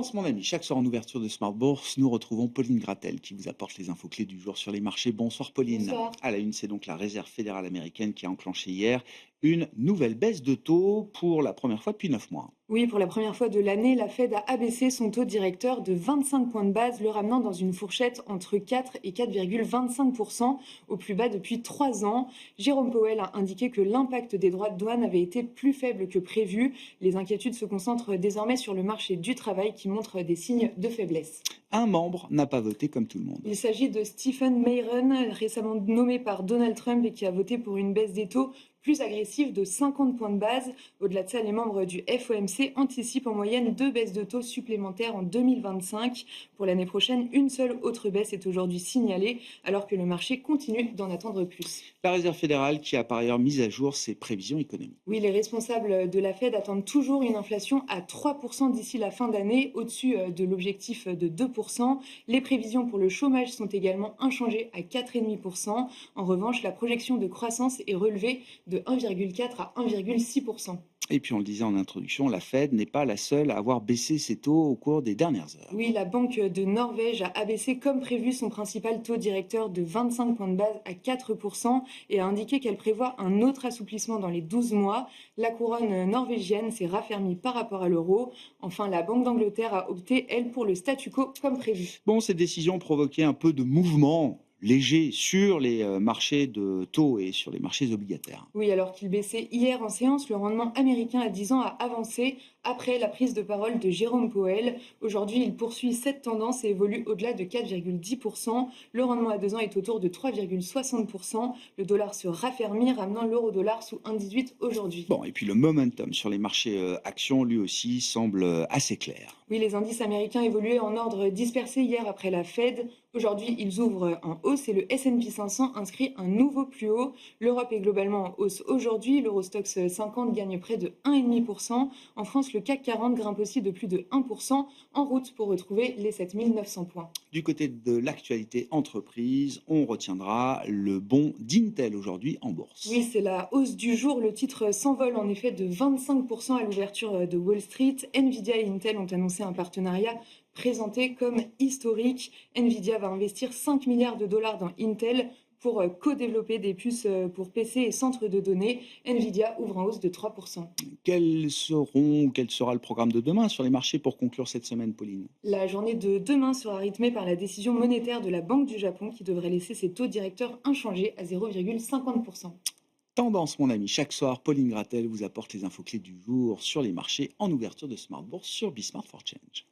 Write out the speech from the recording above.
Tendance, mon ami. Chaque soir en ouverture de Smart Bourse, nous retrouvons Pauline Gratel qui vous apporte les infos clés du jour sur les marchés. Bonsoir Pauline. Bonsoir. À la une, c'est donc la Réserve fédérale américaine qui a enclenché hier une nouvelle baisse de taux pour la première fois depuis 9 mois. Oui, pour la première fois de l'année, la Fed a abaissé son taux directeur de 25 points de base, le ramenant dans une fourchette entre 4 et 4,25%, au plus bas depuis 3 ans. Jérôme Powell a indiqué que l'impact des droits de douane avait été plus faible que prévu. Les inquiétudes se concentrent désormais sur le marché du travail qui montre des signes de faiblesse. Un membre n'a pas voté comme tout le monde. Il s'agit de Stephen Mayron, récemment nommé par Donald Trump et qui a voté pour une baisse des taux plus agressive de 50 points de base. Au-delà de ça, les membres du FOMC anticipent en moyenne 2 baisses de taux supplémentaires en 2025. Pour l'année prochaine, une seule autre baisse est aujourd'hui signalée, alors que le marché continue d'en attendre plus. La Réserve fédérale qui a par ailleurs mis à jour ses prévisions économiques. Oui, les responsables de la Fed attendent toujours une inflation à 3% d'ici la fin d'année, au-dessus de l'objectif de 2%. Les prévisions pour le chômage sont également inchangées à 4,5%. En revanche, la projection de croissance est relevée de 1,4 à 1,6%. Et puis on le disait en introduction, la Fed n'est pas la seule à avoir baissé ses taux au cours des dernières heures. Oui, la Banque de Norvège a abaissé comme prévu son principal taux directeur de 25 points de base à 4% et a indiqué qu'elle prévoit un autre assouplissement dans les 12 mois. La couronne norvégienne s'est raffermie par rapport à l'euro. Enfin, la Banque d'Angleterre a opté, elle, pour le statu quo comme prévu. Bon, ces décisions ont provoqué un peu de mouvement léger sur les marchés de taux et sur les marchés obligataires. Oui, alors qu'il baissait hier en séance, le rendement américain à 10 ans a avancé après la prise de parole de Jérôme Powell. Aujourd'hui, il poursuit cette tendance et évolue au-delà de 4,10%. Le rendement à 2 ans est autour de 3,60%. Le dollar se raffermit, ramenant l'euro-dollar sous 1,18 aujourd'hui. Bon, et puis le momentum sur les marchés actions, lui aussi, semble assez clair. Oui, les indices américains évoluaient en ordre dispersé hier après la Fed. Aujourd'hui, ils ouvrent en hausse et le S&P 500 inscrit un nouveau plus haut. L'Europe est globalement en hausse aujourd'hui. L'Eurostoxx 50 gagne près de 1,5%. En France, le CAC 40 grimpe aussi de plus de 1%, en route pour retrouver les 7 900 points. Du côté de l'actualité entreprise, on retiendra le bond d'Intel aujourd'hui en bourse. Oui, c'est la hausse du jour. Le titre s'envole en effet de 25% à l'ouverture de Wall Street. Nvidia et Intel ont annoncé un partenariat présenté comme historique. Nvidia va investir 5 milliards de dollars dans Intel pour co-développer des puces pour PC et centres de données. Nvidia ouvre en hausse de 3%. Quel sera le programme de demain sur les marchés pour conclure cette semaine, Pauline? La journée de demain sera rythmée par la décision monétaire de la Banque du Japon qui devrait laisser ses taux directeurs inchangés à 0,50%. Tendance, mon ami. Chaque soir, Pauline Gratel vous apporte les infos clés du jour sur les marchés en ouverture de Smart Bourse sur Bismart for Change.